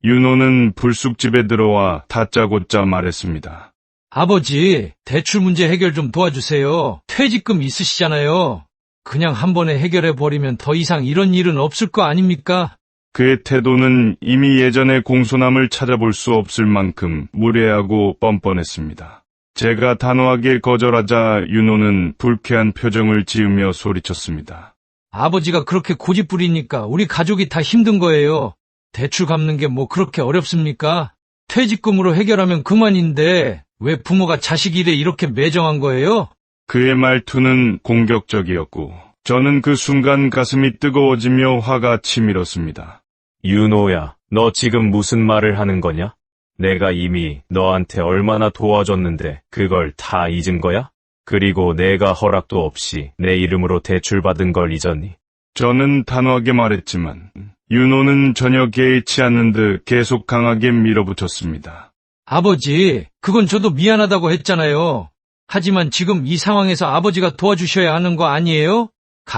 윤호는 불쑥 집에 들어와 다짜고짜 말했습니다. 아버지, 대출 문제 해결 좀 도와주세요. 퇴직금 있으시잖아요. 그냥 한 번에 해결해버리면 더 이상 이런 일은 없을 거 아닙니까? 그의 태도는 이미 예전의 공손함을 찾아볼 수 없을 만큼 무례하고 뻔뻔했습니다. 제가 단호하게 거절하자 윤호는 불쾌한 표정을 지으며 소리쳤습니다. 아버지가 그렇게 고집 부리니까 우리 가족이 다 힘든 거예요. 대출 갚는 게 뭐 그렇게 어렵습니까? 퇴직금으로 해결하면 그만인데 왜 부모가 자식 일에 이렇게 매정한 거예요? 그의 말투는 공격적이었고 저는 그 순간 가슴이 뜨거워지며 화가 치밀었습니다. 윤호야, 너 지금 무슨 말을 하는 거냐? 내가 이미 너한테 얼마나 도와줬는데 그걸 다 잊은 거야? 그리고 내가 허락도 없이 내 이름으로 대출받은 걸 잊었니? 저는 단호하게 말했지만 윤호는 전혀 개의치 않는 듯 계속 강하게 밀어붙였습니다. 아버지, 그건 저도 미안하다고 했잖아요. 하지만 지금 이 상황에서 아버지가 도와주셔야 하는 거 아니에요?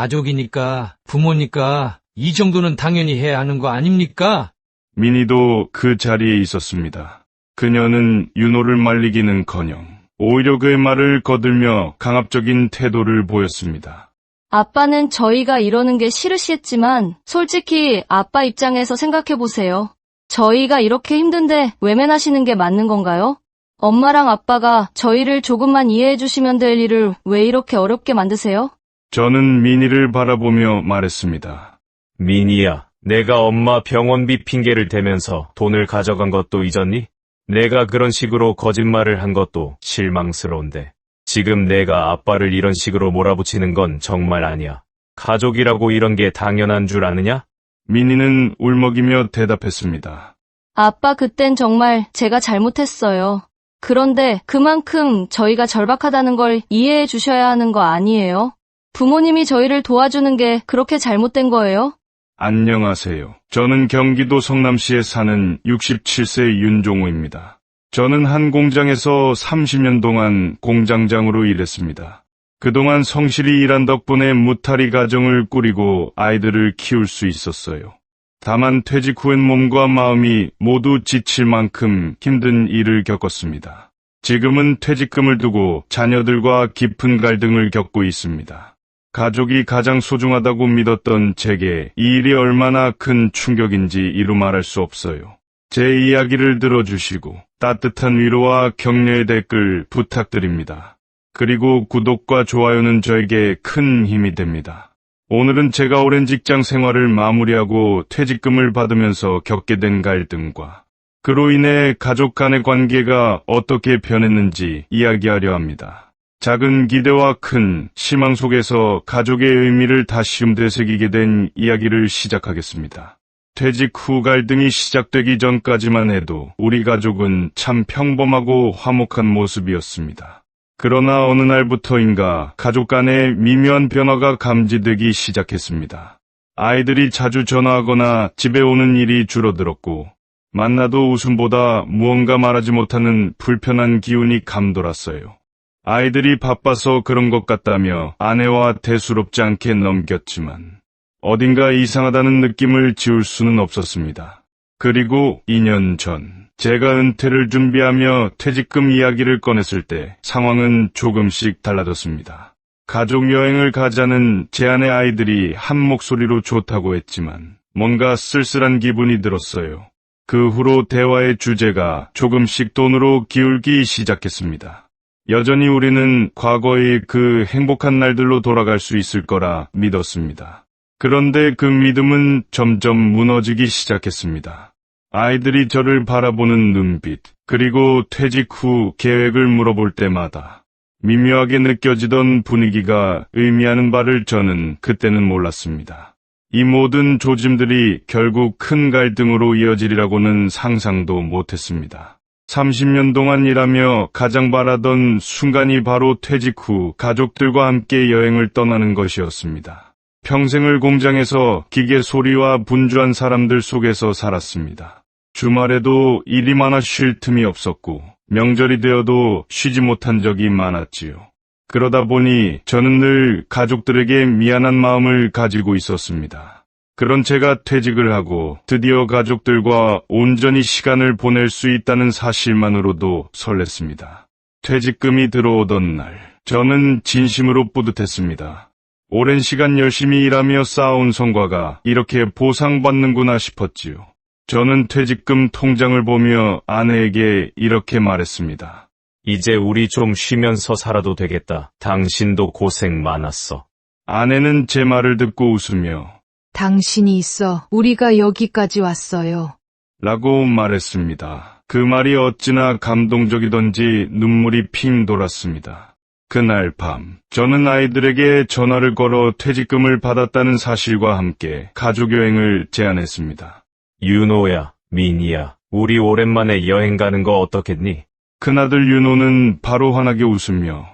가족이니까, 부모니까 이 정도는 당연히 해야 하는 거 아닙니까? 민희도 그 자리에 있었습니다. 그녀는 윤호를 말리기는커녕 오히려 그의 말을 거들며 강압적인 태도를 보였습니다. 아빠는 저희가 이러는 게 싫으시겠지만 솔직히 아빠 입장에서 생각해보세요. 저희가 이렇게 힘든데 외면하시는 게 맞는 건가요? 엄마랑 아빠가 저희를 조금만 이해해 주시면 될 일을 왜 이렇게 어렵게 만드세요? 저는 민희를 바라보며 말했습니다. 민희야, 내가 엄마 병원비 핑계를 대면서 돈을 가져간 것도 잊었니? 내가 그런 식으로 거짓말을 한 것도 실망스러운데 지금 내가 아빠를 이런 식으로 몰아붙이는 건 정말 아니야. 가족이라고 이런 게 당연한 줄 아느냐? 민희는 울먹이며 대답했습니다. 아빠, 그땐 정말 제가 잘못했어요. 그런데 그만큼 저희가 절박하다는 걸 이해해 주셔야 하는 거 아니에요? 부모님이 저희를 도와주는 게 그렇게 잘못된 거예요? 안녕하세요. 저는 경기도 성남시에 사는 67세 윤종호입니다. 저는 한 공장에서 30년 동안 공장장으로 일했습니다. 그동안 성실히 일한 덕분에 무탈이 가정을 꾸리고 아이들을 키울 수 있었어요. 다만 퇴직 후엔 몸과 마음이 모두 지칠 만큼 힘든 일을 겪었습니다. 지금은 퇴직금을 두고 자녀들과 깊은 갈등을 겪고 있습니다. 가족이 가장 소중하다고 믿었던 제게 이 일이 얼마나 큰 충격인지 이루 말할 수 없어요. 제 이야기를 들어주시고 따뜻한 위로와 격려의 댓글 부탁드립니다. 그리고 구독과 좋아요는 저에게 큰 힘이 됩니다. 오늘은 제가 오랜 직장 생활을 마무리하고 퇴직금을 받으면서 겪게 된 갈등과 그로 인해 가족 간의 관계가 어떻게 변했는지 이야기하려 합니다. 작은 기대와 큰 희망 속에서 가족의 의미를 다시 되새기게 된 이야기를 시작하겠습니다. 퇴직 후 갈등이 시작되기 전까지만 해도 우리 가족은 참 평범하고 화목한 모습이었습니다. 그러나 어느 날부터인가 가족 간의 미묘한 변화가 감지되기 시작했습니다. 아이들이 자주 전화하거나 집에 오는 일이 줄어들었고 만나도 웃음보다 무언가 말하지 못하는 불편한 기운이 감돌았어요. 아이들이 바빠서 그런 것 같다며 아내와 대수롭지 않게 넘겼지만 어딘가 이상하다는 느낌을 지울 수는 없었습니다. 그리고 2년 전 제가 은퇴를 준비하며 퇴직금 이야기를 꺼냈을 때 상황은 조금씩 달라졌습니다. 가족 여행을 가자는 제 아내 아이들이 한 목소리로 좋다고 했지만 뭔가 쓸쓸한 기분이 들었어요. 그 후로 대화의 주제가 조금씩 돈으로 기울기 시작했습니다. 여전히 우리는 과거의 그 행복한 날들로 돌아갈 수 있을 거라 믿었습니다. 그런데 그 믿음은 점점 무너지기 시작했습니다. 아이들이 저를 바라보는 눈빛, 그리고 퇴직 후 계획을 물어볼 때마다 미묘하게 느껴지던 분위기가 의미하는 바를 저는 그때는 몰랐습니다. 이 모든 조짐들이 결국 큰 갈등으로 이어지리라고는 상상도 못했습니다. 30년 동안 일하며 가장 바라던 순간이 바로 퇴직 후 가족들과 함께 여행을 떠나는 것이었습니다. 평생을 공장에서 기계 소리와 분주한 사람들 속에서 살았습니다. 주말에도 일이 많아 쉴 틈이 없었고 명절이 되어도 쉬지 못한 적이 많았지요. 그러다 보니 저는 늘 가족들에게 미안한 마음을 가지고 있었습니다. 그런 제가 퇴직을 하고 드디어 가족들과 온전히 시간을 보낼 수 있다는 사실만으로도 설렜습니다. 퇴직금이 들어오던 날, 저는 진심으로 뿌듯했습니다. 오랜 시간 열심히 일하며 쌓아온 성과가 이렇게 보상받는구나 싶었지요. 저는 퇴직금 통장을 보며 아내에게 이렇게 말했습니다. 이제 우리 좀 쉬면서 살아도 되겠다. 당신도 고생 많았어. 아내는 제 말을 듣고 웃으며 당신이 있어 우리가 여기까지 왔어요. 라고 말했습니다. 그 말이 어찌나 감동적이던지 눈물이 핑 돌았습니다. 그날 밤, 저는 아이들에게 전화를 걸어 퇴직금을 받았다는 사실과 함께 가족여행을 제안했습니다. 윤호야, 민희야, 우리 오랜만에 여행 가는 거 어떻겠니? 큰아들 윤호는 바로 환하게 웃으며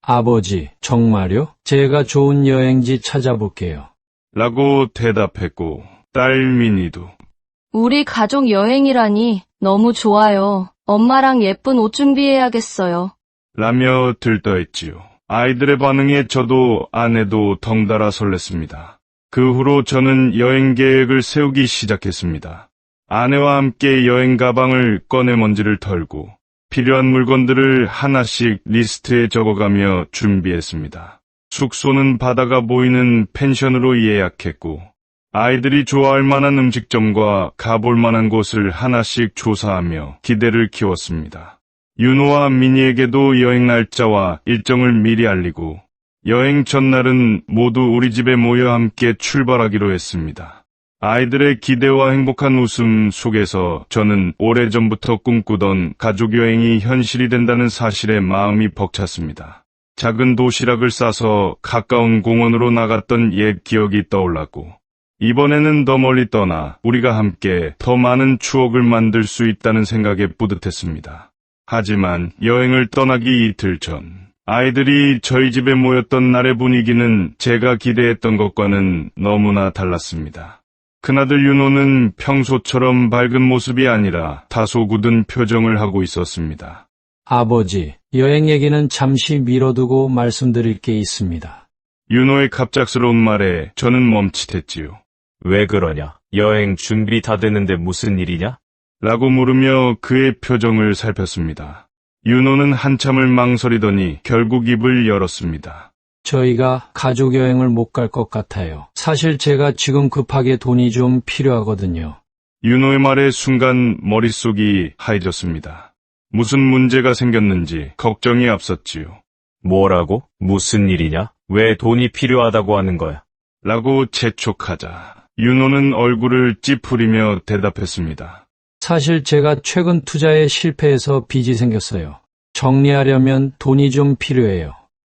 아버지, 정말요? 제가 좋은 여행지 찾아볼게요. 라고 대답했고, 딸 민희도 우리 가족 여행이라니 너무 좋아요. 엄마랑 예쁜 옷 준비해야겠어요. 라며 들떠했지요. 아이들의 반응에 저도 아내도 덩달아 설렜습니다. 그 후로 저는 여행 계획을 세우기 시작했습니다. 아내와 함께 여행 가방을 꺼내 먼지를 털고 필요한 물건들을 하나씩 리스트에 적어가며 준비했습니다. 숙소는 바다가 보이는 펜션으로 예약했고 아이들이 좋아할 만한 음식점과 가볼 만한 곳을 하나씩 조사하며 기대를 키웠습니다. 윤호와 민희에게도 여행 날짜와 일정을 미리 알리고 여행 전날은 모두 우리 집에 모여 함께 출발하기로 했습니다. 아이들의 기대와 행복한 웃음 속에서 저는 오래전부터 꿈꾸던 가족여행이 현실이 된다는 사실에 마음이 벅찼습니다. 작은 도시락을 싸서 가까운 공원으로 나갔던 옛 기억이 떠올랐고 이번에는 더 멀리 떠나 우리가 함께 더 많은 추억을 만들 수 있다는 생각에 뿌듯했습니다. 하지만 여행을 떠나기 이틀 전 아이들이 저희 집에 모였던 날의 분위기는 제가 기대했던 것과는 너무나 달랐습니다. 큰아들 윤호는 평소처럼 밝은 모습이 아니라 다소 굳은 표정을 하고 있었습니다. 아버지, 여행 얘기는 잠시 미뤄두고 말씀드릴 게 있습니다. 윤호의 갑작스러운 말에 저는 멈칫했지요. 왜 그러냐? 여행 준비 다 됐는데 무슨 일이냐? 라고 물으며 그의 표정을 살폈습니다. 윤호는 한참을 망설이더니 결국 입을 열었습니다. 저희가 가족여행을 못 갈 것 같아요. 사실 제가 지금 급하게 돈이 좀 필요하거든요. 윤호의 말에 순간 머릿속이 하얘졌습니다. 무슨 문제가 생겼는지 걱정이 앞섰지요. 뭐라고? 무슨 일이냐? 왜 돈이 필요하다고 하는 거야? 라고 재촉하자 윤호는 얼굴을 찌푸리며 대답했습니다. 사실 제가 최근 투자에 실패해서 빚이 생겼어요. 정리하려면 돈이 좀 필요해요.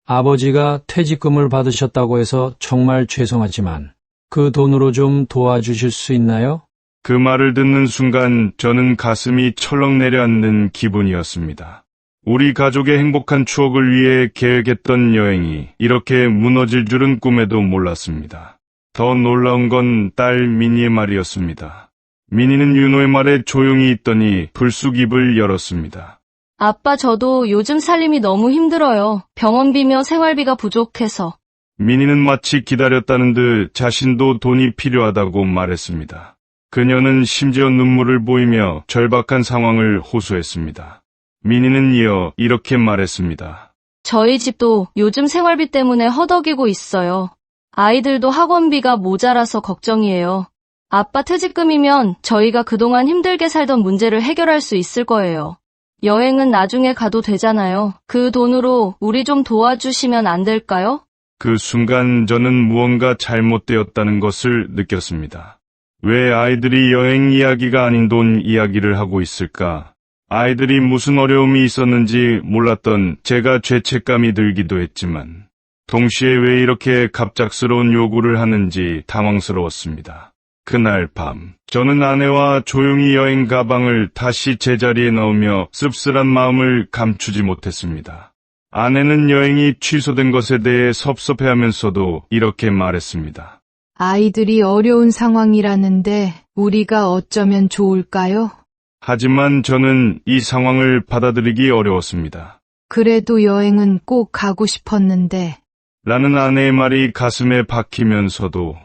아버지가 퇴직금을 받으셨다고 해서 정말 죄송하지만 그 돈으로 좀 도와주실 수 있나요? 그 말을 듣는 순간 저는 가슴이 철렁 내려앉는 기분이었습니다. 우리 가족의 행복한 추억을 위해 계획했던 여행이 이렇게 무너질 줄은 꿈에도 몰랐습니다. 더 놀라운 건 딸 민희의 말이었습니다. 민희는 윤호의 말에 조용히 있더니 불쑥 입을 열었습니다. 아빠, 저도 요즘 살림이 너무 힘들어요. 병원비며 생활비가 부족해서. 민희는 마치 기다렸다는 듯 자신도 돈이 필요하다고 말했습니다. 그녀는 심지어 눈물을 보이며 절박한 상황을 호소했습니다. 민희는 이어 이렇게 말했습니다. 저희 집도 요즘 생활비 때문에 허덕이고 있어요. 아이들도 학원비가 모자라서 걱정이에요. 아빠 퇴직금이면 저희가 그동안 힘들게 살던 문제를 해결할 수 있을 거예요. 여행은 나중에 가도 되잖아요. 그 돈으로 우리 좀 도와주시면 안 될까요? 그 순간 저는 무언가 잘못되었다는 것을 느꼈습니다. 왜 아이들이 여행 이야기가 아닌 돈 이야기를 하고 있을까? 아이들이 무슨 어려움이 있었는지 몰랐던 제가 죄책감이 들기도 했지만 동시에 왜 이렇게 갑작스러운 요구를 하는지 당황스러웠습니다. 그날 밤, 저는 아내와 조용히 여행 가방을 다시 제자리에 넣으며 씁쓸한 마음을 감추지 못했습니다. 아내는 여행이 취소된 것에 대해 섭섭해하면서도 이렇게 말했습니다. 아이들이 어려운 상황이라는데 우리가 어쩌면 좋을까요? 하지만 저는 이 상황을 받아들이기 어려웠습니다. 그래도 여행은 꼭 가고 싶었는데. 라는 아내의 말이 가슴에 박히면서도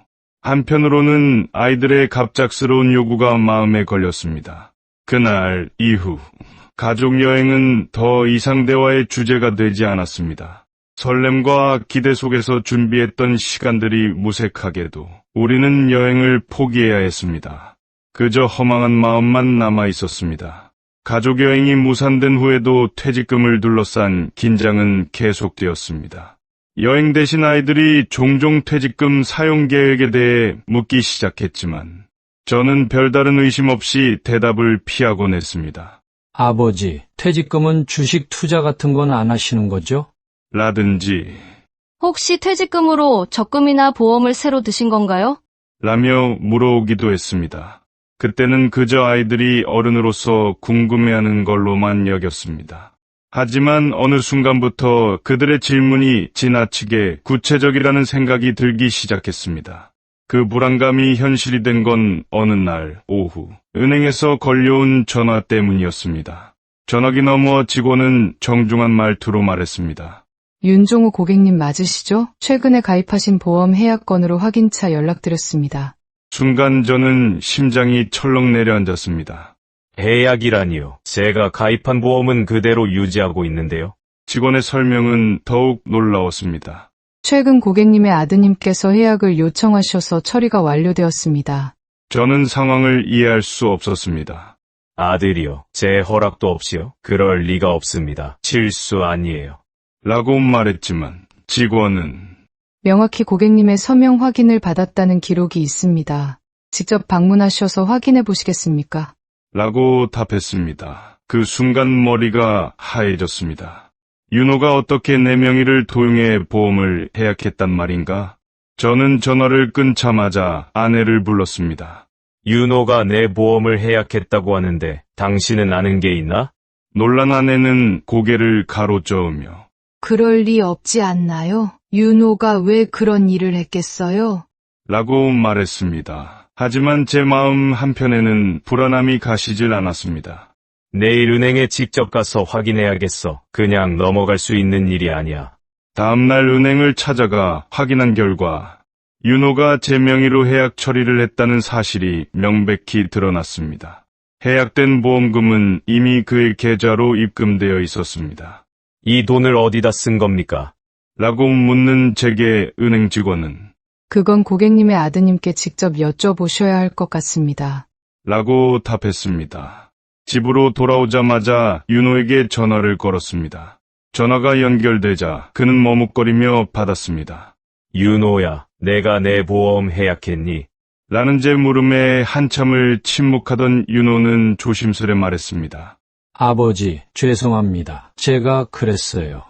한편으로는 아이들의 갑작스러운 요구가 마음에 걸렸습니다. 그날 이후 가족 여행은 더 이상 대화의 주제가 되지 않았습니다. 설렘과 기대 속에서 준비했던 시간들이 무색하게도 우리는 여행을 포기해야 했습니다. 그저 허망한 마음만 남아 있었습니다. 가족 여행이 무산된 후에도 퇴직금을 둘러싼 긴장은 계속되었습니다. 여행 대신 아이들이 종종 퇴직금 사용 계획에 대해 묻기 시작했지만 저는 별다른 의심 없이 대답을 피하곤 했습니다. 아버지, 퇴직금은 주식 투자 같은 건 안 하시는 거죠? 라든지 혹시 퇴직금으로 적금이나 보험을 새로 드신 건가요? 라며 물어오기도 했습니다. 그때는 그저 아이들이 어른으로서 궁금해하는 걸로만 여겼습니다. 하지만 어느 순간부터 그들의 질문이 지나치게 구체적이라는 생각이 들기 시작했습니다. 그 불안감이 현실이 된 건 어느 날 오후 은행에서 걸려온 전화 때문이었습니다. 전화기 너머 직원은 정중한 말투로 말했습니다. 윤종우 고객님 맞으시죠? 최근에 가입하신 보험 해약 건으로 확인차 연락드렸습니다. 순간 저는 심장이 철렁 내려앉았습니다. 해약이라니요. 제가 가입한 보험은 그대로 유지하고 있는데요. 직원의 설명은 더욱 놀라웠습니다. 최근 고객님의 아드님께서 해약을 요청하셔서 처리가 완료되었습니다. 저는 상황을 이해할 수 없었습니다. 아들이요. 제 허락도 없이요. 그럴 리가 없습니다. 실수 아니에요. 라고 말했지만 직원은 명확히 고객님의 서명 확인을 받았다는 기록이 있습니다. 직접 방문하셔서 확인해 보시겠습니까? 라고 답했습니다. 그 순간 머리가 하얘졌습니다. 윤호가 어떻게 내 명의를 도용해 보험을 해약했단 말인가? 저는 전화를 끊자마자 아내를 불렀습니다. 윤호가 내 보험을 해약했다고 하는데 당신은 아는 게 있나? 놀란 아내는 고개를 가로저으며 그럴 리 없지 않나요? 윤호가 왜 그런 일을 했겠어요? 라고 말했습니다. 하지만 제 마음 한편에는 불안함이 가시질 않았습니다. 내일 은행에 직접 가서 확인해야겠어. 그냥 넘어갈 수 있는 일이 아니야. 다음날 은행을 찾아가 확인한 결과 윤호가 제 명의로 해약 처리를 했다는 사실이 명백히 드러났습니다. 해약된 보험금은 이미 그의 계좌로 입금되어 있었습니다. 이 돈을 어디다 쓴 겁니까? 라고 묻는 제게 은행 직원은 그건 고객님의 아드님께 직접 여쭤보셔야 할 것 같습니다. 라고 답했습니다. 집으로 돌아오자마자 윤호에게 전화를 걸었습니다. 전화가 연결되자 그는 머뭇거리며 받았습니다. 윤호야, 내가 내 보험 해약했니? 라는 제 물음에 한참을 침묵하던 윤호는 조심스레 말했습니다. 아버지, 죄송합니다. 제가 그랬어요.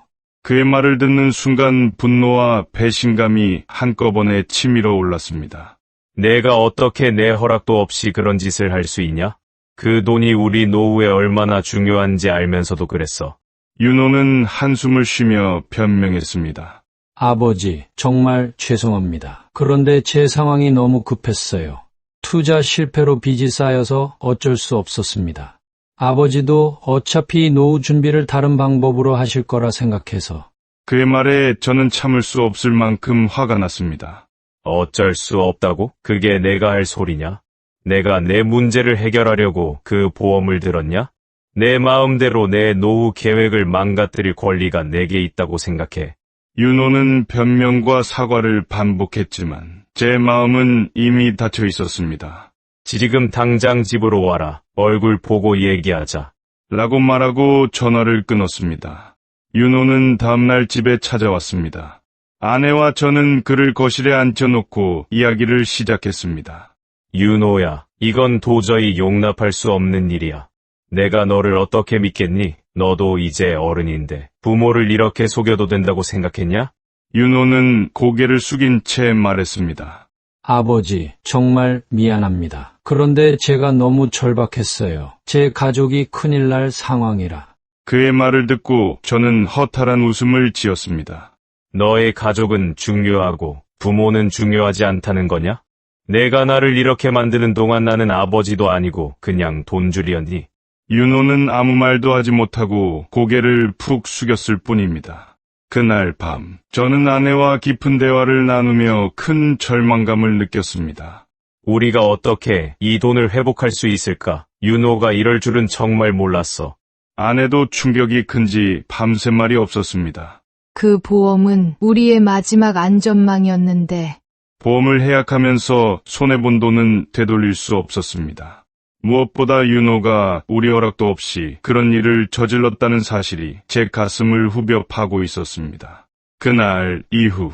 그의 말을 듣는 순간 분노와 배신감이 한꺼번에 치밀어 올랐습니다. 내가 어떻게 내 허락도 없이 그런 짓을 할 수 있냐? 그 돈이 우리 노후에 얼마나 중요한지 알면서도 그랬어. 윤호는 한숨을 쉬며 변명했습니다. 아버지, 정말 죄송합니다. 그런데 제 상황이 너무 급했어요. 투자 실패로 빚이 쌓여서 어쩔 수 없었습니다. 아버지도 어차피 노후 준비를 다른 방법으로 하실 거라 생각해서. 그의 말에 저는 참을 수 없을 만큼 화가 났습니다. 어쩔 수 없다고? 그게 내가 할 소리냐? 내가 내 문제를 해결하려고 그 보험을 들었냐? 내 마음대로 내 노후 계획을 망가뜨릴 권리가 내게 있다고 생각해. 윤호는 변명과 사과를 반복했지만 제 마음은 이미 닫혀 있었습니다. 지금 당장 집으로 와라. 얼굴 보고 얘기하자. 라고 말하고 전화를 끊었습니다. 윤호는 다음날 집에 찾아왔습니다. 아내와 저는 그를 거실에 앉혀놓고 이야기를 시작했습니다. 윤호야, 이건 도저히 용납할 수 없는 일이야. 내가 너를 어떻게 믿겠니? 너도 이제 어른인데 부모를 이렇게 속여도 된다고 생각했냐? 윤호는 고개를 숙인 채 말했습니다. 아버지, 정말 미안합니다. 그런데 제가 너무 절박했어요. 제 가족이 큰일 날 상황이라. 그의 말을 듣고 저는 허탈한 웃음을 지었습니다. 너의 가족은 중요하고 부모는 중요하지 않다는 거냐? 내가 나를 이렇게 만드는 동안 나는 아버지도 아니고 그냥 돈줄이었니? 윤호는 아무 말도 하지 못하고 고개를 푹 숙였을 뿐입니다. 그날 밤, 저는 아내와 깊은 대화를 나누며 큰 절망감을 느꼈습니다. 우리가 어떻게 이 돈을 회복할 수 있을까? 윤호가 이럴 줄은 정말 몰랐어. 아내도 충격이 큰지 밤새 말이 없었습니다. 그 보험은 우리의 마지막 안전망이었는데 보험을 해약하면서 손해본 돈은 되돌릴 수 없었습니다. 무엇보다 윤호가 우리 허락도 없이 그런 일을 저질렀다는 사실이 제 가슴을 후벼 파고 있었습니다. 그날 이후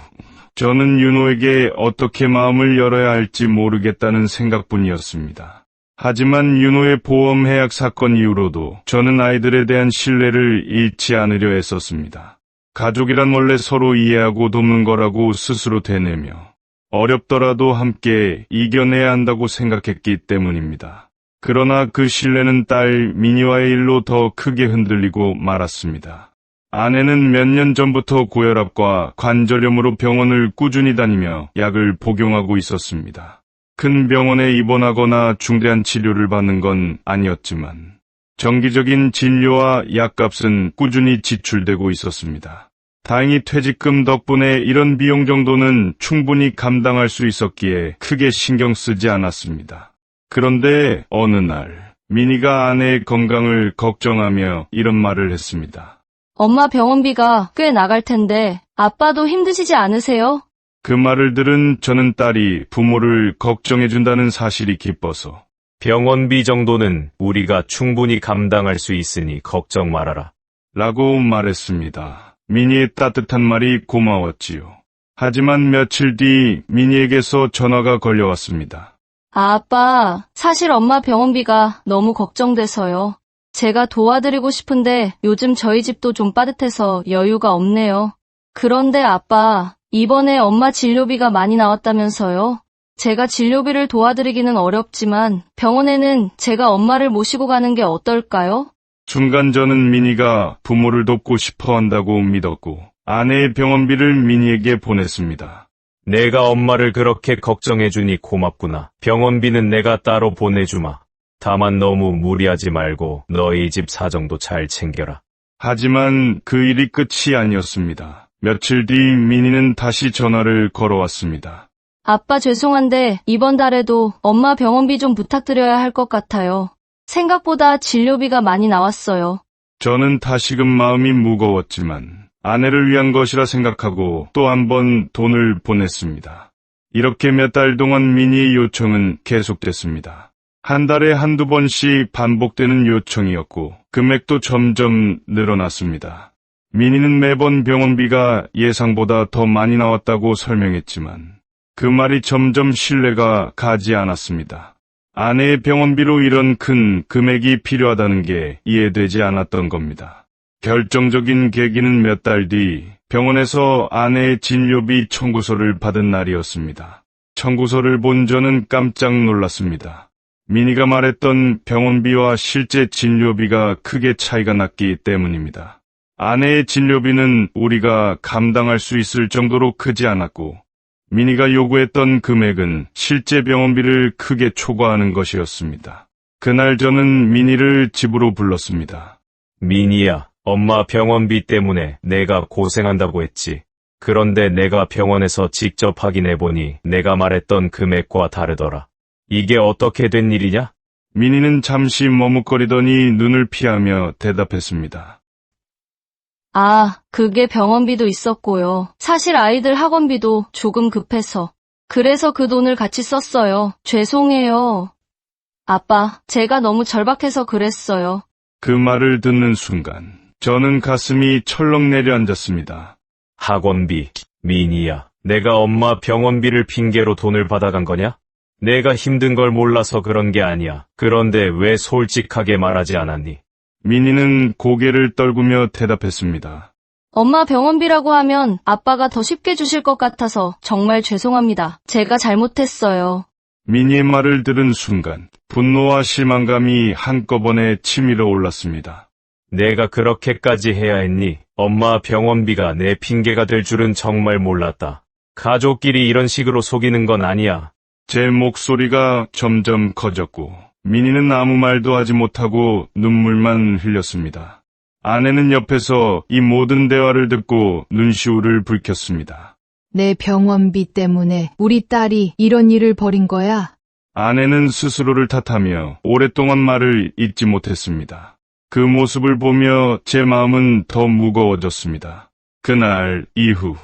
저는 윤호에게 어떻게 마음을 열어야 할지 모르겠다는 생각뿐이었습니다. 하지만 윤호의 보험 해약 사건 이후로도 저는 아이들에 대한 신뢰를 잃지 않으려 애썼습니다. 가족이란 원래 서로 이해하고 돕는 거라고 스스로 되뇌며 어렵더라도 함께 이겨내야 한다고 생각했기 때문입니다. 그러나 그 신뢰는 딸 미니와의 일로 더 크게 흔들리고 말았습니다. 아내는 몇 년 전부터 고혈압과 관절염으로 병원을 꾸준히 다니며 약을 복용하고 있었습니다. 큰 병원에 입원하거나 중대한 치료를 받는 건 아니었지만 정기적인 진료와 약값은 꾸준히 지출되고 있었습니다. 다행히 퇴직금 덕분에 이런 비용 정도는 충분히 감당할 수 있었기에 크게 신경 쓰지 않았습니다. 그런데 어느 날 미니가 아내의 건강을 걱정하며 이런 말을 했습니다. 엄마 병원비가 꽤 나갈 텐데 아빠도 힘드시지 않으세요? 그 말을 들은 저는 딸이 부모를 걱정해준다는 사실이 기뻐서 병원비 정도는 우리가 충분히 감당할 수 있으니 걱정 말아라. 라고 말했습니다. 미니의 따뜻한 말이 고마웠지요. 하지만 며칠 뒤 미니에게서 전화가 걸려왔습니다. 아빠, 사실 엄마 병원비가 너무 걱정돼서요. 제가 도와드리고 싶은데 요즘 저희 집도 좀 빠듯해서 여유가 없네요. 그런데 아빠, 이번에 엄마 진료비가 많이 나왔다면서요? 제가 진료비를 도와드리기는 어렵지만 병원에는 제가 엄마를 모시고 가는 게 어떨까요? 순간 저는 미니가 부모를 돕고 싶어 한다고 믿었고 아내의 병원비를 미니에게 보냈습니다. 내가 엄마를 그렇게 걱정해주니 고맙구나. 병원비는 내가 따로 보내주마. 다만 너무 무리하지 말고 너희 집 사정도 잘 챙겨라. 하지만 그 일이 끝이 아니었습니다. 며칠 뒤 미니는 다시 전화를 걸어왔습니다. 아빠 죄송한데 이번 달에도 엄마 병원비 좀 부탁드려야 할 것 같아요. 생각보다 진료비가 많이 나왔어요. 저는 다시금 마음이 무거웠지만 아내를 위한 것이라 생각하고 또 한 번 돈을 보냈습니다. 이렇게 몇 달 동안 미니의 요청은 계속됐습니다. 한 달에 한두 번씩 반복되는 요청이었고 금액도 점점 늘어났습니다. 미니는 매번 병원비가 예상보다 더 많이 나왔다고 설명했지만 그 말이 점점 신뢰가 가지 않았습니다. 아내의 병원비로 이런 큰 금액이 필요하다는 게 이해되지 않았던 겁니다. 결정적인 계기는 몇 달 뒤 병원에서 아내의 진료비 청구서를 받은 날이었습니다. 청구서를 본 저는 깜짝 놀랐습니다. 미니가 말했던 병원비와 실제 진료비가 크게 차이가 났기 때문입니다. 아내의 진료비는 우리가 감당할 수 있을 정도로 크지 않았고 미니가 요구했던 금액은 실제 병원비를 크게 초과하는 것이었습니다. 그날 저는 미니를 집으로 불렀습니다. 미니야, 엄마 병원비 때문에 내가 고생한다고 했지. 그런데 내가 병원에서 직접 확인해보니 내가 말했던 금액과 다르더라. 이게 어떻게 된 일이냐? 미니는 잠시 머뭇거리더니 눈을 피하며 대답했습니다. 아, 그게 병원비도 있었고요. 사실 아이들 학원비도 조금 급해서. 그래서 그 돈을 같이 썼어요. 죄송해요. 아빠, 제가 너무 절박해서 그랬어요. 그 말을 듣는 순간 저는 가슴이 철렁 내려앉았습니다. 학원비, 미니야, 내가 엄마 병원비를 핑계로 돈을 받아간 거냐? 내가 힘든 걸 몰라서 그런 게 아니야. 그런데 왜 솔직하게 말하지 않았니? 미니는 고개를 떨구며 대답했습니다. 엄마 병원비라고 하면 아빠가 더 쉽게 주실 것 같아서 정말 죄송합니다. 제가 잘못했어요. 미니의 말을 들은 순간 분노와 실망감이 한꺼번에 치밀어 올랐습니다. 내가 그렇게까지 해야 했니? 엄마 병원비가 내 핑계가 될 줄은 정말 몰랐다. 가족끼리 이런 식으로 속이는 건 아니야. 제 목소리가 점점 커졌고 미니는 아무 말도 하지 못하고 눈물만 흘렸습니다. 아내는 옆에서 이 모든 대화를 듣고 눈시울을 붉혔습니다. 내 병원비 때문에 우리 딸이 이런 일을 벌인 거야? 아내는 스스로를 탓하며 오랫동안 말을 잇지 못했습니다. 그 모습을 보며 제 마음은 더 무거워졌습니다. 그날 이후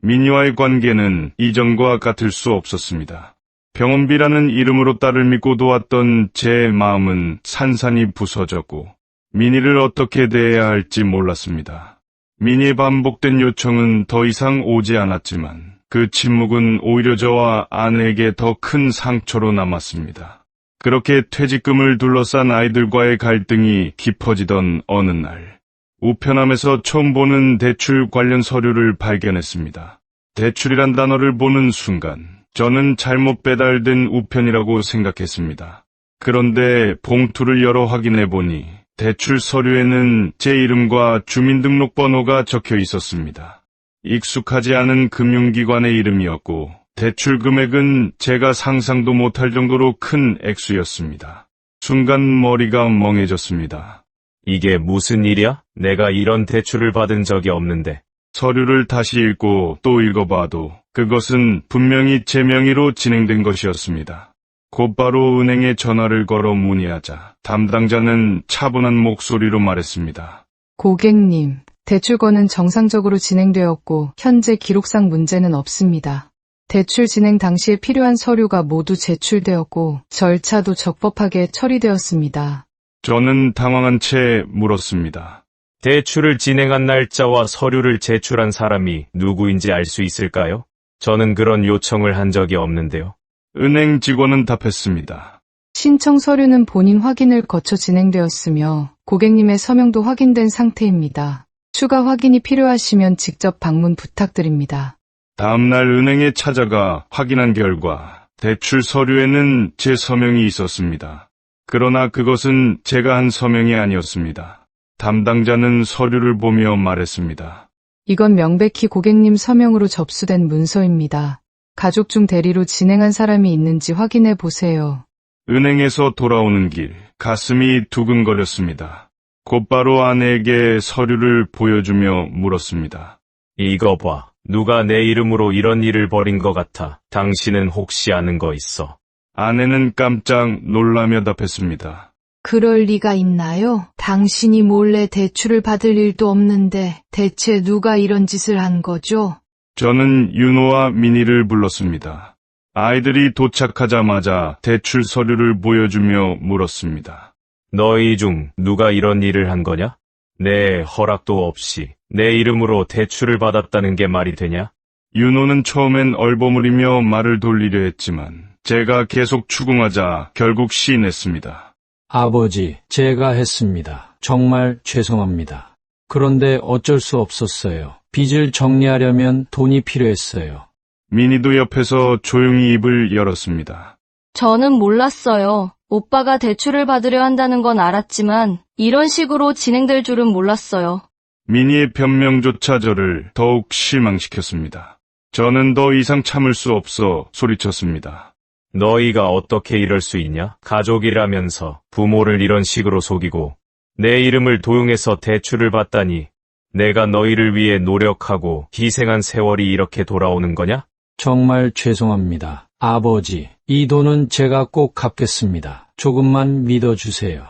민희와의 관계는 이전과 같을 수 없었습니다. 병원비라는 이름으로 딸을 믿고 도왔던 제 마음은 산산이 부서졌고 민희를 어떻게 대해야 할지 몰랐습니다. 민희의 반복된 요청은 더 이상 오지 않았지만 그 침묵은 오히려 저와 아내에게 더 큰 상처로 남았습니다. 그렇게 퇴직금을 둘러싼 아이들과의 갈등이 깊어지던 어느 날, 우편함에서 처음 보는 대출 관련 서류를 발견했습니다. 대출이란 단어를 보는 순간 저는 잘못 배달된 우편이라고 생각했습니다. 그런데 봉투를 열어 확인해 보니 대출 서류에는 제 이름과 주민등록번호가 적혀 있었습니다. 익숙하지 않은 금융기관의 이름이었고 대출 금액은 제가 상상도 못할 정도로 큰 액수였습니다. 순간 머리가 멍해졌습니다. 이게 무슨 일이야? 내가 이런 대출을 받은 적이 없는데. 서류를 다시 읽고 또 읽어봐도 그것은 분명히 제 명의로 진행된 것이었습니다. 곧바로 은행에 전화를 걸어 문의하자 담당자는 차분한 목소리로 말했습니다. 고객님, 대출권은 정상적으로 진행되었고 현재 기록상 문제는 없습니다. 대출 진행 당시에 필요한 서류가 모두 제출되었고 절차도 적법하게 처리되었습니다. 저는 당황한 채 물었습니다. 대출을 진행한 날짜와 서류를 제출한 사람이 누구인지 알 수 있을까요? 저는 그런 요청을 한 적이 없는데요. 은행 직원은 답했습니다. 신청 서류는 본인 확인을 거쳐 진행되었으며 고객님의 서명도 확인된 상태입니다. 추가 확인이 필요하시면 직접 방문 부탁드립니다. 다음날 은행에 찾아가 확인한 결과 대출 서류에는 제 서명이 있었습니다. 그러나 그것은 제가 한 서명이 아니었습니다. 담당자는 서류를 보며 말했습니다. 이건 명백히 고객님 서명으로 접수된 문서입니다. 가족 중 대리로 진행한 사람이 있는지 확인해 보세요. 은행에서 돌아오는 길, 가슴이 두근거렸습니다. 곧바로 아내에게 서류를 보여주며 물었습니다. 이거 봐. 누가 내 이름으로 이런 일을 벌인 것 같아. 당신은 혹시 아는 거 있어? 아내는 깜짝 놀라며 답했습니다. 그럴 리가 있나요? 당신이 몰래 대출을 받을 일도 없는데 대체 누가 이런 짓을 한 거죠? 저는 윤호와 민희를 불렀습니다. 아이들이 도착하자마자 대출 서류를 보여주며 물었습니다. 너희 중 누가 이런 일을 한 거냐? 내 허락도 없이 내 이름으로 대출을 받았다는 게 말이 되냐? 윤호는 처음엔 얼버무리며 말을 돌리려 했지만 제가 계속 추궁하자 결국 시인했습니다. 아버지, 제가 했습니다. 정말 죄송합니다. 그런데 어쩔 수 없었어요. 빚을 정리하려면 돈이 필요했어요. 민희도 옆에서 조용히 입을 열었습니다. 저는 몰랐어요. 오빠가 대출을 받으려 한다는 건 알았지만 이런 식으로 진행될 줄은 몰랐어요. 민희의 변명조차 저를 더욱 실망시켰습니다. 저는 더 이상 참을 수 없어 소리쳤습니다. 너희가 어떻게 이럴 수 있냐? 가족이라면서 부모를 이런 식으로 속이고 내 이름을 도용해서 대출을 받다니 내가 너희를 위해 노력하고 희생한 세월이 이렇게 돌아오는 거냐? 정말 죄송합니다. 아버지, 이 돈은 제가 꼭 갚겠습니다. 조금만 믿어주세요.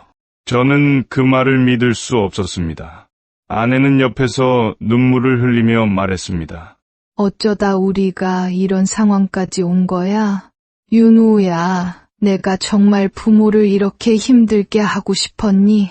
저는 그 말을 믿을 수 없었습니다. 아내는 옆에서 눈물을 흘리며 말했습니다. 어쩌다 우리가 이런 상황까지 온 거야? 윤호야, 내가 정말 부모를 이렇게 힘들게 하고 싶었니?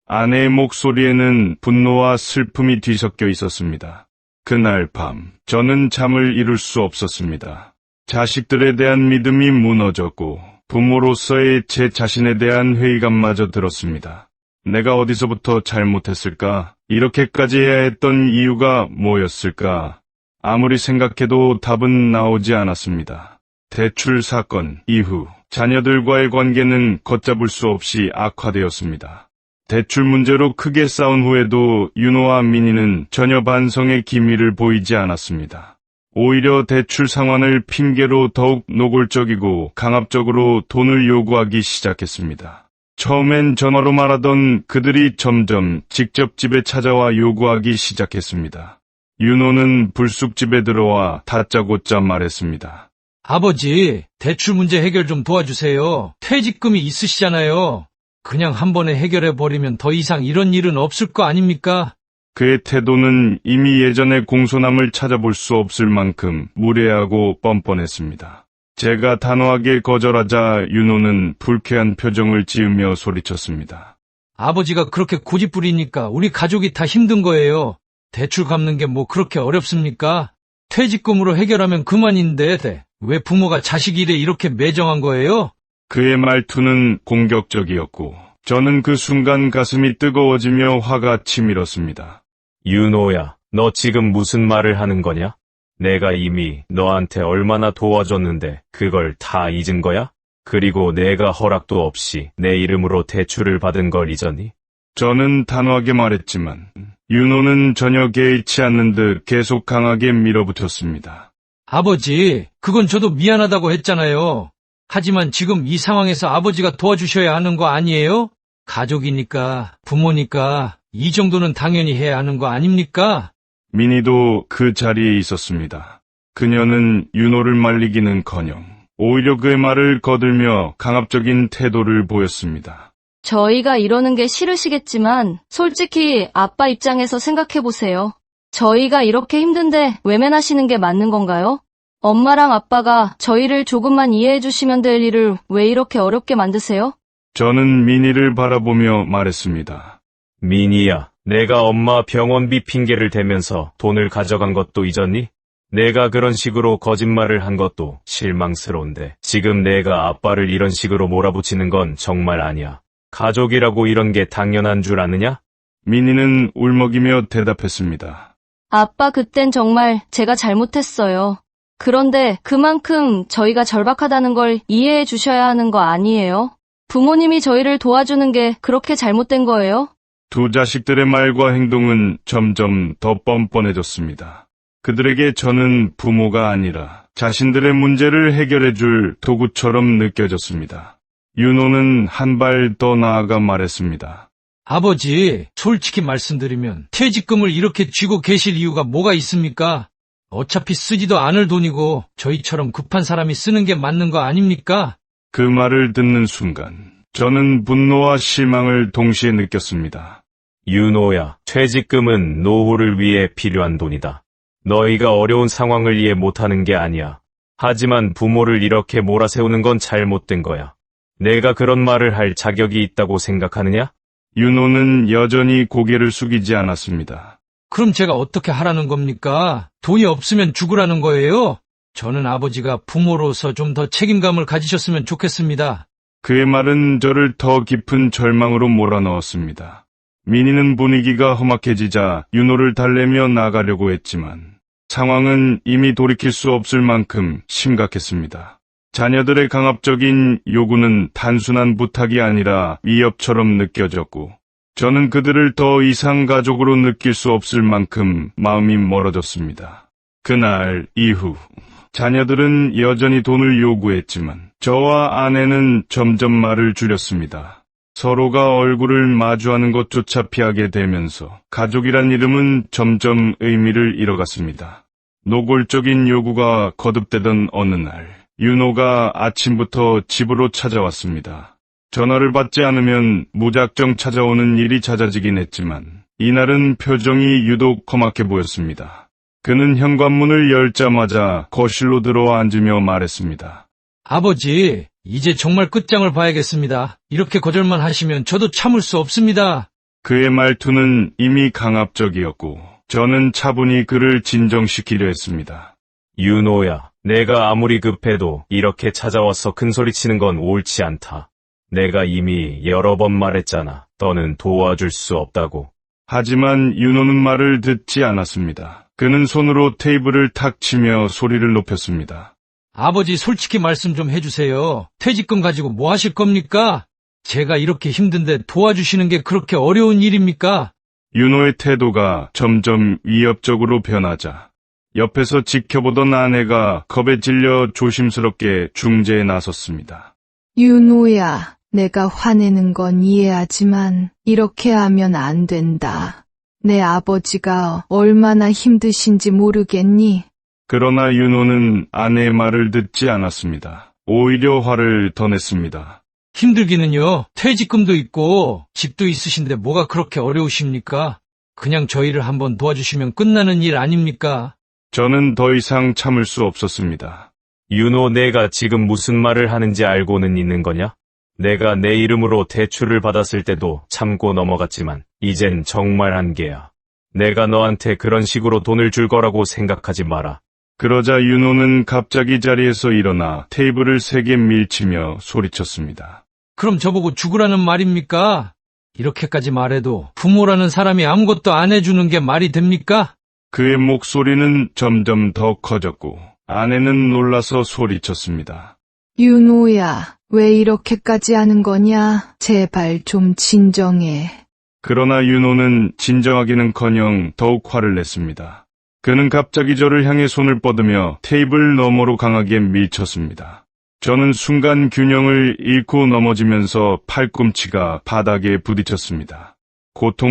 아내의 목소리에는 분노와 슬픔이 뒤섞여 있었습니다. 그날 밤, 저는 잠을 이룰 수 없었습니다. 자식들에 대한 믿음이 무너졌고 부모로서의 제 자신에 대한 회의감마저 들었습니다. 내가 어디서부터 잘못했을까? 이렇게까지 해야 했던 이유가 뭐였을까? 아무리 생각해도 답은 나오지 않았습니다. 대출 사건 이후 자녀들과의 관계는 걷잡을 수 없이 악화되었습니다. 대출 문제로 크게 싸운 후에도 윤호와 민희는 전혀 반성의 기미를 보이지 않았습니다. 오히려 대출 상환을 핑계로 더욱 노골적이고 강압적으로 돈을 요구하기 시작했습니다. 처음엔 전화로 말하던 그들이 점점 직접 집에 찾아와 요구하기 시작했습니다. 윤호는 불쑥 집에 들어와 다짜고짜 말했습니다. 아버지, 대출 문제 해결 좀 도와주세요. 퇴직금이 있으시잖아요. 그냥 한 번에 해결해버리면 더 이상 이런 일은 없을 거 아닙니까? 그의 태도는 이미 예전의 공손함을 찾아볼 수 없을 만큼 무례하고 뻔뻔했습니다. 제가 단호하게 거절하자 윤호는 불쾌한 표정을 지으며 소리쳤습니다. 아버지가 그렇게 고집부리니까 우리 가족이 다 힘든 거예요. 대출 갚는 게 뭐 그렇게 어렵습니까? 퇴직금으로 해결하면 그만인데 왜 부모가 자식 일에 이렇게 매정한 거예요? 그의 말투는 공격적이었고 저는 그 순간 가슴이 뜨거워지며 화가 치밀었습니다. 윤호야, 너 지금 무슨 말을 하는 거냐? 내가 이미 너한테 얼마나 도와줬는데 그걸 다 잊은 거야? 그리고 내가 허락도 없이 내 이름으로 대출을 받은 걸 잊었니? 저는 단호하게 말했지만 윤호는 전혀 개의치 않는 듯 계속 강하게 밀어붙였습니다. 아버지, 그건 저도 미안하다고 했잖아요. 하지만 지금 이 상황에서 아버지가 도와주셔야 하는 거 아니에요? 가족이니까, 부모니까 이 정도는 당연히 해야 하는 거 아닙니까? 민희도 그 자리에 있었습니다. 그녀는 윤호를 말리기는커녕 오히려 그의 말을 거들며 강압적인 태도를 보였습니다. 저희가 이러는 게 싫으시겠지만 솔직히 아빠 입장에서 생각해보세요. 저희가 이렇게 힘든데 외면하시는 게 맞는 건가요? 엄마랑 아빠가 저희를 조금만 이해해주시면 될 일을 왜 이렇게 어렵게 만드세요? 저는 민희를 바라보며 말했습니다. 민희야, 내가 엄마 병원비 핑계를 대면서 돈을 가져간 것도 잊었니? 내가 그런 식으로 거짓말을 한 것도 실망스러운데 지금 내가 아빠를 이런 식으로 몰아붙이는 건 정말 아니야. 가족이라고 이런 게 당연한 줄 아느냐? 민희는 울먹이며 대답했습니다. 아빠, 그땐 정말 제가 잘못했어요. 그런데 그만큼 저희가 절박하다는 걸 이해해 주셔야 하는 거 아니에요? 부모님이 저희를 도와주는 게 그렇게 잘못된 거예요? 두 자식들의 말과 행동은 점점 더 뻔뻔해졌습니다. 그들에게 저는 부모가 아니라 자신들의 문제를 해결해줄 도구처럼 느껴졌습니다. 윤호는 한 발 더 나아가 말했습니다. 아버지, 솔직히 말씀드리면 퇴직금을 이렇게 쥐고 계실 이유가 뭐가 있습니까? 어차피 쓰지도 않을 돈이고 저희처럼 급한 사람이 쓰는 게 맞는 거 아닙니까? 그 말을 듣는 순간 저는 분노와 실망을 동시에 느꼈습니다. 윤호야, 퇴직금은 노후를 위해 필요한 돈이다. 너희가 어려운 상황을 이해 못하는 게 아니야. 하지만 부모를 이렇게 몰아세우는 건 잘못된 거야. 내가 그런 말을 할 자격이 있다고 생각하느냐? 윤호는 여전히 고개를 숙이지 않았습니다. 그럼 제가 어떻게 하라는 겁니까? 돈이 없으면 죽으라는 거예요? 저는 아버지가 부모로서 좀 더 책임감을 가지셨으면 좋겠습니다. 그의 말은 저를 더 깊은 절망으로 몰아넣었습니다. 민희는 분위기가 험악해지자 윤호를 달래며 나가려고 했지만 상황은 이미 돌이킬 수 없을 만큼 심각했습니다. 자녀들의 강압적인 요구는 단순한 부탁이 아니라 위협처럼 느껴졌고 저는 그들을 더 이상 가족으로 느낄 수 없을 만큼 마음이 멀어졌습니다. 그날 이후 자녀들은 여전히 돈을 요구했지만 저와 아내는 점점 말을 줄였습니다. 서로가 얼굴을 마주하는 것조차 피하게 되면서 가족이란 이름은 점점 의미를 잃어갔습니다. 노골적인 요구가 거듭되던 어느 날 윤호가 아침부터 집으로 찾아왔습니다. 전화를 받지 않으면 무작정 찾아오는 일이 잦아지긴 했지만 이날은 표정이 유독 험악해 보였습니다. 그는 현관문을 열자마자 거실로 들어와 앉으며 말했습니다. 아버지, 이제 정말 끝장을 봐야겠습니다. 이렇게 거절만 하시면 저도 참을 수 없습니다. 그의 말투는 이미 강압적이었고 저는 차분히 그를 진정시키려 했습니다. 윤호야, 내가 아무리 급해도 이렇게 찾아와서 큰소리치는 건 옳지 않다. 내가 이미 여러 번 말했잖아. 너는 도와줄 수 없다고. 하지만 윤호는 말을 듣지 않았습니다. 그는 손으로 테이블을 탁 치며 소리를 높였습니다. 아버지, 솔직히 말씀 좀 해주세요. 퇴직금 가지고 뭐 하실 겁니까? 제가 이렇게 힘든데 도와주시는 게 그렇게 어려운 일입니까? 윤호의 태도가 점점 위협적으로 변하자 옆에서 지켜보던 아내가 겁에 질려 조심스럽게 중재에 나섰습니다. 윤호야, 내가 화내는 건 이해하지만 이렇게 하면 안 된다. 내 아버지가 얼마나 힘드신지 모르겠니? 그러나 윤호는 아내의 말을 듣지 않았습니다. 오히려 화를 더 냈습니다. 힘들기는요. 퇴직금도 있고 집도 있으신데 뭐가 그렇게 어려우십니까? 그냥 저희를 한번 도와주시면 끝나는 일 아닙니까? 저는 더 이상 참을 수 없었습니다. 윤호, 내가 지금 무슨 말을 하는지 알고는 있는 거냐? 내가 내 이름으로 대출을 받았을 때도 참고 넘어갔지만 이젠 정말 한계야. 내가 너한테 그런 식으로 돈을 줄 거라고 생각하지 마라. 그러자 윤호는 갑자기 자리에서 일어나 테이블을 세게 밀치며 소리쳤습니다. 그럼 저보고 죽으라는 말입니까? 이렇게까지 말해도 부모라는 사람이 아무것도 안 해주는 게 말이 됩니까? 그의 목소리는 점점 더 커졌고 아내는 놀라서 소리쳤습니다. 윤호야, 왜 이렇게까지 하는 거냐? 제발 좀 진정해. 그러나 윤호는 진정하기는커녕 더욱 화를 냈습니다. 그는 갑자기 저를 향해 손을 뻗으며 테이블 너머로 강하게 밀쳤습니다. 저는 순간 균형을 잃고 넘어지면서 팔꿈치가 바닥에 부딪혔습니다.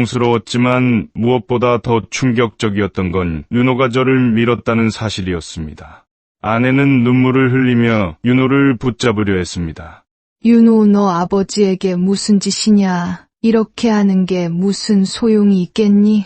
고통스러웠지만 무엇보다 더 충격적이었던 건 윤호가 저를 밀었다는 사실이었습니다. 아내는 눈물을 흘리며 윤호를 붙잡으려 했습니다. 윤호, 너 아버지에게 무슨 짓이냐? 이렇게 하는 게 무슨 소용이 있겠니?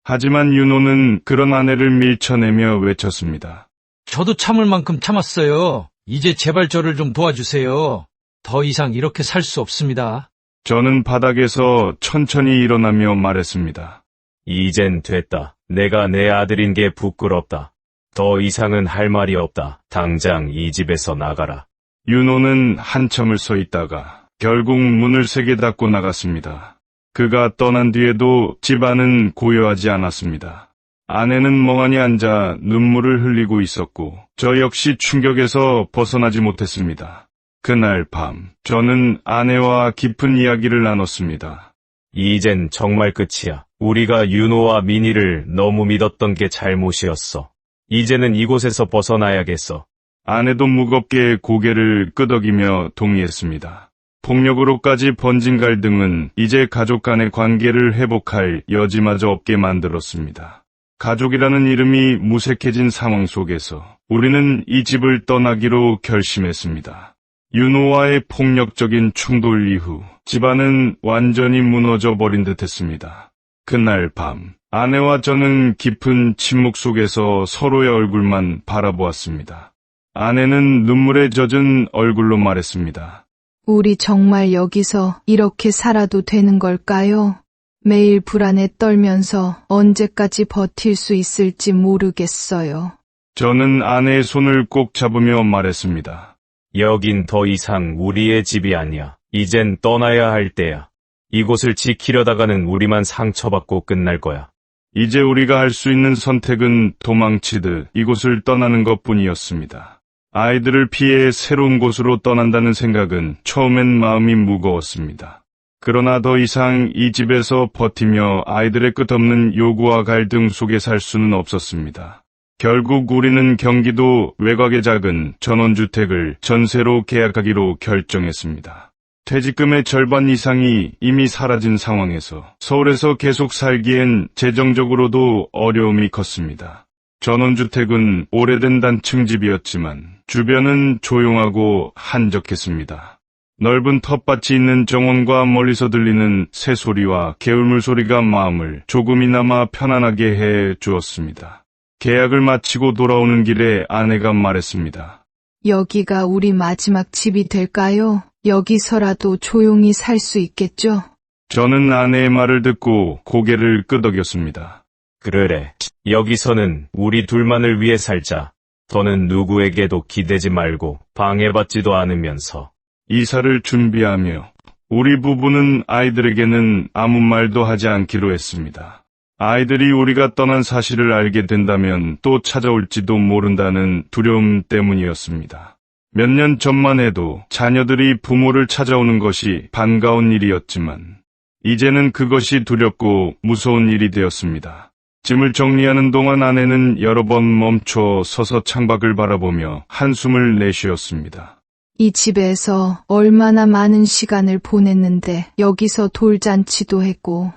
하지만 윤호는 그런 아내를 밀쳐내며 외쳤습니다. 저도 참을 만큼 참았어요. 이제 제발 저를 좀 도와주세요. 더 이상 이렇게 살 수 없습니다. 저는 바닥에서 천천히 일어나며 말했습니다. 이젠 됐다. 내가 내 아들인 게 부끄럽다. 더 이상은 할 말이 없다. 당장 이 집에서 나가라. 윤호는 한참을 서 있다가 결국 문을 세게 닫고 나갔습니다. 그가 떠난 뒤에도 집안은 고요하지 않았습니다. 아내는 멍하니 앉아 눈물을 흘리고 있었고 저 역시 충격에서 벗어나지 못했습니다. 그날 밤 저는 아내와 깊은 이야기를 나눴습니다. 이젠 정말 끝이야. 우리가 윤호와 민희를 너무 믿었던 게 잘못이었어. 이제는 이곳에서 벗어나야겠어. 아내도 무겁게 고개를 끄덕이며 동의했습니다. 폭력으로까지 번진 갈등은 이제 가족 간의 관계를 회복할 여지마저 없게 만들었습니다. 가족이라는 이름이 무색해진 상황 속에서 우리는 이 집을 떠나기로 결심했습니다. 윤호와의 폭력적인 충돌 이후 집안은 완전히 무너져 버린 듯했습니다. 그날 밤 아내와 저는 깊은 침묵 속에서 서로의 얼굴만 바라보았습니다. 아내는 눈물에 젖은 얼굴로 말했습니다. 우리 정말 여기서 이렇게 살아도 되는 걸까요? 매일 불안에 떨면서 언제까지 버틸 수 있을지 모르겠어요. 저는 아내의 손을 꼭 잡으며 말했습니다. 여긴 더 이상 우리의 집이 아니야. 이젠 떠나야 할 때야. 이곳을 지키려다가는 우리만 상처받고 끝날 거야. 이제 우리가 할 수 있는 선택은 도망치듯 이곳을 떠나는 것뿐이었습니다. 아이들을 피해 새로운 곳으로 떠난다는 생각은 처음엔 마음이 무거웠습니다. 그러나 더 이상 이 집에서 버티며 아이들의 끝없는 요구와 갈등 속에 살 수는 없었습니다. 결국 우리는 경기도 외곽의 작은 전원주택을 전세로 계약하기로 결정했습니다. 퇴직금의 절반 이상이 이미 사라진 상황에서 서울에서 계속 살기엔 재정적으로도 어려움이 컸습니다. 전원주택은 오래된 단층집이었지만 주변은 조용하고 한적했습니다. 넓은 텃밭이 있는 정원과 멀리서 들리는 새소리와 개울물 소리가 마음을 조금이나마 편안하게 해 주었습니다. 계약을 마치고 돌아오는 길에 아내가 말했습니다. 여기가 우리 마지막 집이 될까요? 여기서라도 조용히 살 수 있겠죠? 저는 아내의 말을 듣고 고개를 끄덕였습니다. 그래. 여기서는 우리 둘만을 위해 살자. 더는 누구에게도 기대지 말고 방해받지도 않으면서. 이사를 준비하며 우리 부부는 아이들에게는 아무 말도 하지 않기로 했습니다. 아이들이 우리가 떠난 사실을 알게 된다면 또 찾아올지도 모른다는 두려움 때문이었습니다. 몇 년 전만 해도 자녀들이 부모를 찾아오는 것이 반가운 일이었지만 이제는 그것이 두렵고 무서운 일이 되었습니다. 짐을 정리하는 동안 아내는 여러 번 멈춰 서서 창밖을 바라보며 한숨을 내쉬었습니다. 이 집에서 얼마나 많은 시간을 보냈는데 여기서 돌잔치도 했고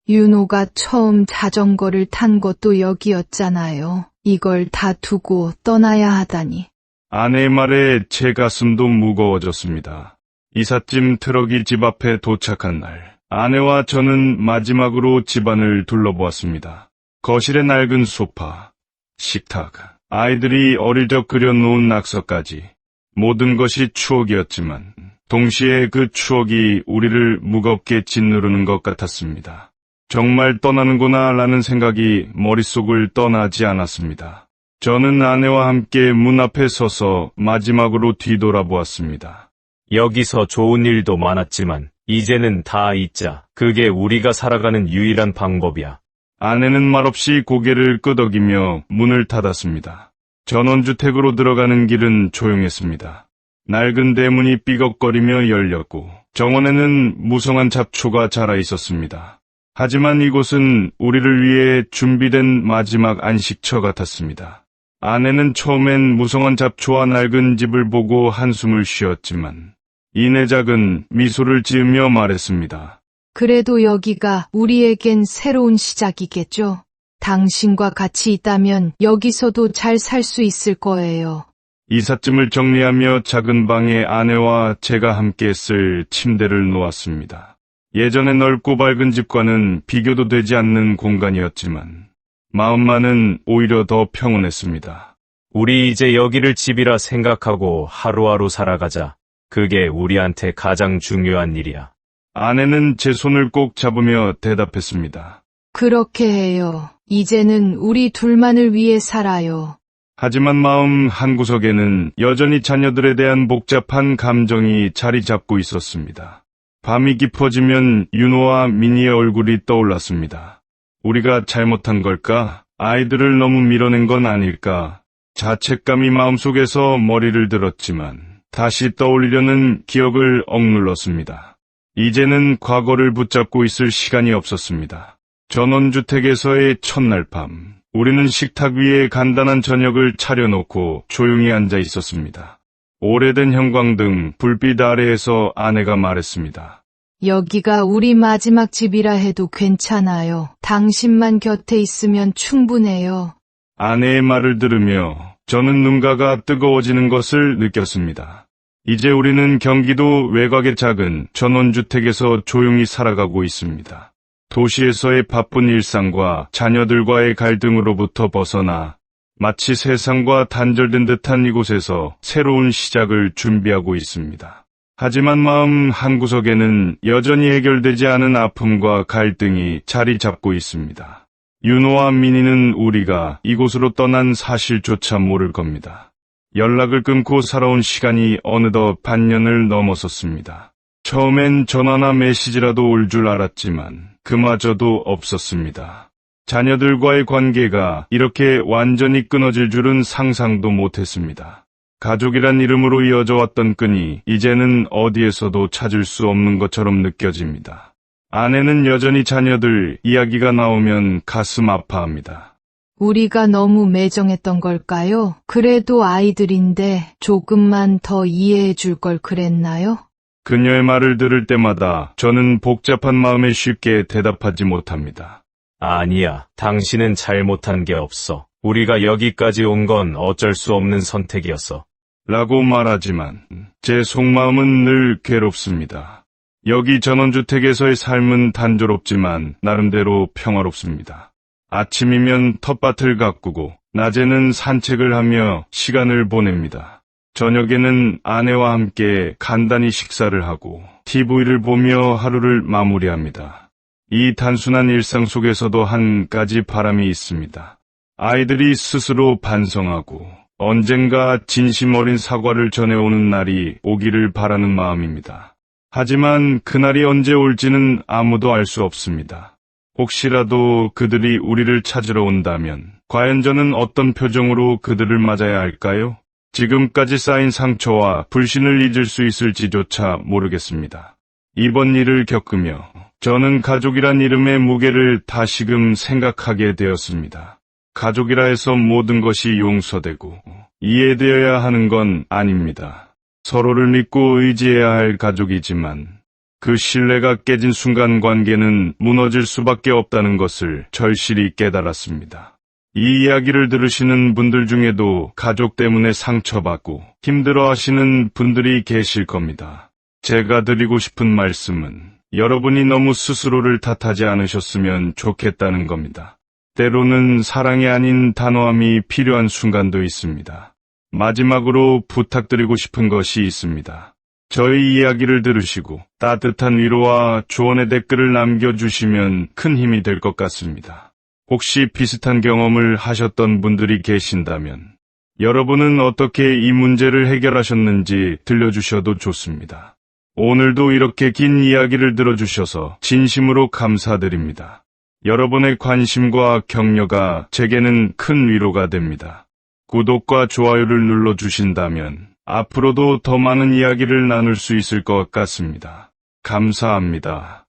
윤호가 처음 자전거를 탄 것도 여기였잖아요. 이걸 다 두고 떠나야 하다니. 아내의 말에 제 가슴도 무거워졌습니다. 이삿짐 트럭이 집 앞에 도착한 날, 아내와 저는 마지막으로 집안을 둘러보았습니다. 거실의 낡은 소파, 식탁, 아이들이 어릴 적 그려놓은 낙서까지 모든 것이 추억이었지만 동시에 그 추억이 우리를 무겁게 짓누르는 것 같았습니다. 정말 떠나는구나 라는 생각이 머릿속을 떠나지 않았습니다. 저는 아내와 함께 문 앞에 서서 마지막으로 뒤돌아보았습니다. 여기서 좋은 일도 많았지만 이제는 다 잊자. 그게 우리가 살아가는 유일한 방법이야. 아내는 말없이 고개를 끄덕이며 문을 닫았습니다. 전원주택으로 들어가는 길은 조용했습니다. 낡은 대문이 삐걱거리며 열렸고 정원에는 무성한 잡초가 자라 있었습니다. 하지만 이곳은 우리를 위해 준비된 마지막 안식처 같았습니다. 아내는 처음엔 무성한 잡초와 낡은 집을 보고 한숨을 쉬었지만 이내 작은 미소를 지으며 말했습니다. 그래도 여기가 우리에겐 새로운 시작이겠죠? 당신과 같이 있다면 여기서도 잘 살 수 있을 거예요. 이삿짐을 정리하며 작은 방에 아내와 제가 함께 쓸 침대를 놓았습니다. 예전에 넓고 밝은 집과는 비교도 되지 않는 공간이었지만 마음만은 오히려 더 평온했습니다. 우리 이제 여기를 집이라 생각하고 하루하루 살아가자. 그게 우리한테 가장 중요한 일이야. 아내는 제 손을 꼭 잡으며 대답했습니다. 그렇게 해요. 이제는 우리 둘만을 위해 살아요. 하지만 마음 한구석에는 여전히 자녀들에 대한 복잡한 감정이 자리 잡고 있었습니다. 밤이 깊어지면 윤호와 민희의 얼굴이 떠올랐습니다. 우리가 잘못한 걸까? 아이들을 너무 밀어낸 건 아닐까? 자책감이 마음속에서 머리를 들었지만 다시 떠올리려는 기억을 억눌렀습니다. 이제는 과거를 붙잡고 있을 시간이 없었습니다. 전원주택에서의 첫날 밤, 우리는 식탁 위에 간단한 저녁을 차려놓고 조용히 앉아 있었습니다. 오래된 형광등, 불빛 아래에서 아내가 말했습니다. 여기가 우리 마지막 집이라 해도 괜찮아요. 당신만 곁에 있으면 충분해요. 아내의 말을 들으며 저는 눈가가 뜨거워지는 것을 느꼈습니다. 이제 우리는 경기도 외곽의 작은 전원주택에서 조용히 살아가고 있습니다. 도시에서의 바쁜 일상과 자녀들과의 갈등으로부터 벗어나 마치 세상과 단절된 듯한 이곳에서 새로운 시작을 준비하고 있습니다. 하지만 마음 한구석에는 여전히 해결되지 않은 아픔과 갈등이 자리 잡고 있습니다. 윤호와 민희는 우리가 이곳으로 떠난 사실조차 모를 겁니다. 연락을 끊고 살아온 시간이 어느덧 반년을 넘어섰습니다. 처음엔 전화나 메시지라도 올 줄 알았지만 그마저도 없었습니다. 자녀들과의 관계가 이렇게 완전히 끊어질 줄은 상상도 못했습니다. 가족이란 이름으로 이어져 왔던 끈이 이제는 어디에서도 찾을 수 없는 것처럼 느껴집니다. 아내는 여전히 자녀들 이야기가 나오면 가슴 아파합니다. 우리가 너무 매정했던 걸까요? 그래도 아이들인데 조금만 더 이해해 줄 걸 그랬나요? 그녀의 말을 들을 때마다 저는 복잡한 마음에 쉽게 대답하지 못합니다. 아니야, 당신은 잘못한 게 없어. 우리가 여기까지 온 건 어쩔 수 없는 선택이었어. 라고 말하지만 제 속마음은 늘 괴롭습니다. 여기 전원주택에서의 삶은 단조롭지만 나름대로 평화롭습니다. 아침이면 텃밭을 가꾸고 낮에는 산책을 하며 시간을 보냅니다. 저녁에는 아내와 함께 간단히 식사를 하고 TV를 보며 하루를 마무리합니다. 이 단순한 일상 속에서도 한 가지 바람이 있습니다. 아이들이 스스로 반성하고 언젠가 진심 어린 사과를 전해오는 날이 오기를 바라는 마음입니다. 하지만 그날이 언제 올지는 아무도 알 수 없습니다. 혹시라도 그들이 우리를 찾으러 온다면 과연 저는 어떤 표정으로 그들을 맞아야 할까요? 지금까지 쌓인 상처와 불신을 잊을 수 있을지조차 모르겠습니다. 이번 일을 겪으며 저는 가족이란 이름의 무게를 다시금 생각하게 되었습니다. 가족이라 해서 모든 것이 용서되고 이해되어야 하는 건 아닙니다. 서로를 믿고 의지해야 할 가족이지만 그 신뢰가 깨진 순간 관계는 무너질 수밖에 없다는 것을 절실히 깨달았습니다. 이 이야기를 들으시는 분들 중에도 가족 때문에 상처받고 힘들어하시는 분들이 계실 겁니다. 제가 드리고 싶은 말씀은 여러분이 너무 스스로를 탓하지 않으셨으면 좋겠다는 겁니다. 때로는 사랑이 아닌 단호함이 필요한 순간도 있습니다. 마지막으로 부탁드리고 싶은 것이 있습니다. 저희 이야기를 들으시고 따뜻한 위로와 조언의 댓글을 남겨주시면 큰 힘이 될 것 같습니다. 혹시 비슷한 경험을 하셨던 분들이 계신다면 여러분은 어떻게 이 문제를 해결하셨는지 들려주셔도 좋습니다. 오늘도 이렇게 긴 이야기를 들어주셔서 진심으로 감사드립니다. 여러분의 관심과 격려가 제게는 큰 위로가 됩니다. 구독과 좋아요를 눌러주신다면 앞으로도 더 많은 이야기를 나눌 수 있을 것 같습니다. 감사합니다.